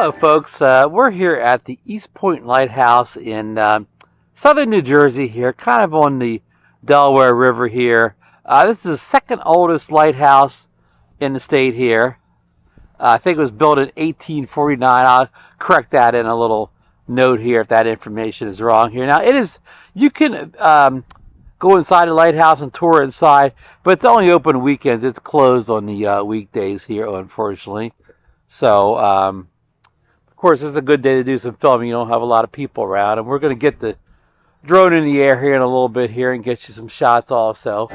Hello folks, we're here at the East Point Lighthouse in southern New Jersey here, kind of on the Delaware River here. This is the second oldest lighthouse in the state here. I think it was built in 1849. I'll correct that in a little note here if that information is wrong here. Now you can go inside the lighthouse and tour inside, but it's only open weekends. It's closed on the weekdays here, unfortunately. So, of course, this is a good day to do some filming. You don't have a lot of people around. And we're going to get the drone in the air here in a little bit here and get you some shots also.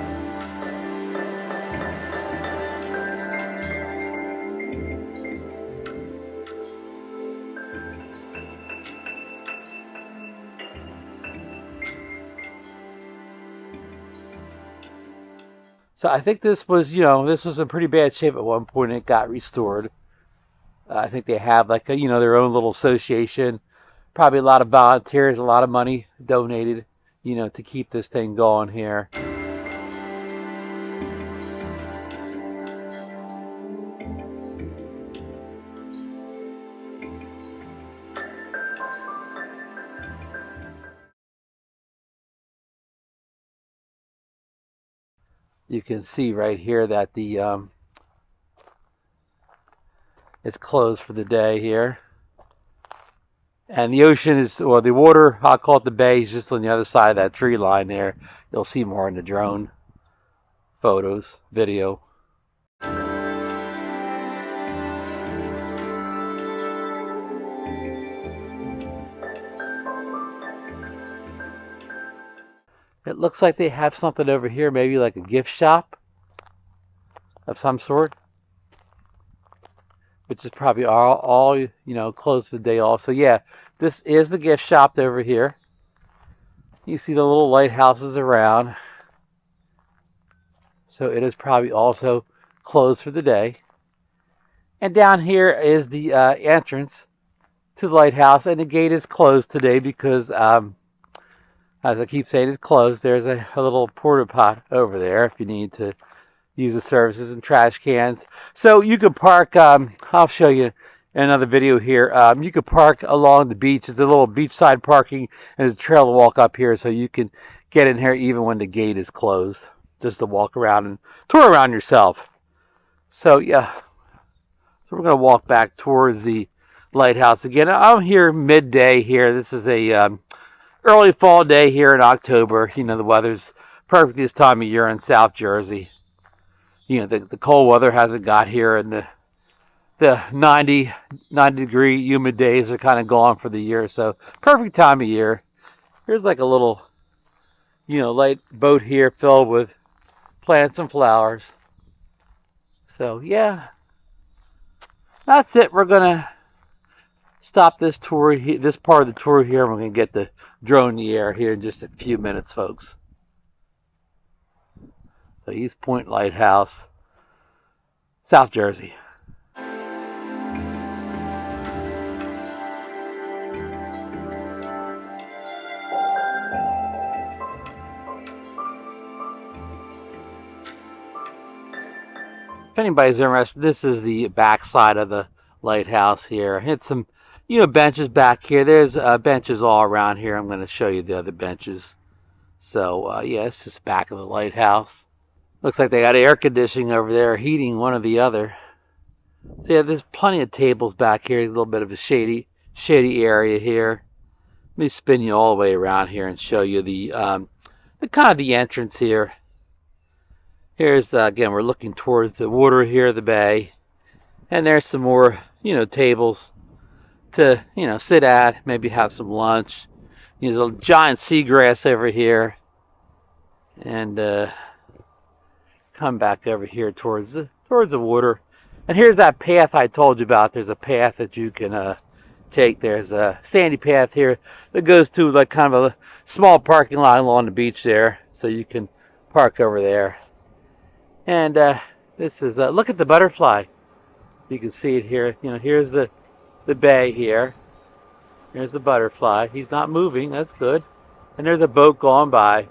So I think this was, this was in pretty bad shape at one point. It got restored. I think they have like their own little association, probably a lot of volunteers, a lot of money donated, to keep this thing going here. You can see right here that the it's closed for the day here. And the ocean is, or the water, I'll call it the bay, is just on the other side of that tree line there. You'll see more in the drone photos, video. It looks like they have something over here, maybe like a gift shop of some sort, which is probably all closed for the day also. Yeah, this is the gift shop over here. You see the little lighthouses around. So it is probably also closed for the day. And down here is the entrance to the lighthouse, and the gate is closed today because, as I keep saying, it's closed. There's a little porta pot over there if you need to use the services, and trash cans. So you could park, I'll show you in another video here. You could park along the beach. It's a little beachside parking, and there's a trail to walk up here, so you can get in here even when the gate is closed, just to walk around and tour around yourself. So yeah, so we're going to walk back towards the lighthouse again. I'm here midday here. This is a early fall day here in October. The weather's perfect this time of year in South Jersey. The cold weather hasn't got here, and the 90 degree humid days are kind of gone for the year. So perfect time of year. Here's like a little, light boat here filled with plants and flowers. So yeah, that's it. We're gonna stop this tour, this part of the tour here. We're gonna get the drone in the air here in just a few minutes, folks. So East Point Lighthouse, South Jersey. If anybody's interested, this is the back side of the lighthouse here. Hit some, benches back here. There's benches all around here. I'm going to show you the other benches. So, yeah, it's just back of the lighthouse. Looks like they got air conditioning over there, heating one or the other. So yeah, there's plenty of tables back here. A little bit of a shady area here. Let me spin you all the way around here and show you the kind of the entrance here. Here's again, we're looking towards the water here, the bay, and there's some more tables to sit at, maybe have some lunch. There's a giant seagrass over here, and come back over here towards the water. And here's that path I told you about. There's a path that you can take. There's a sandy path here that goes to like kind of a small parking lot along the beach there, so you can park over there. And this is look at the butterfly. You can see it here. Here's the bay here. Here's the butterfly. He's not moving. That's good. And there's a boat going by.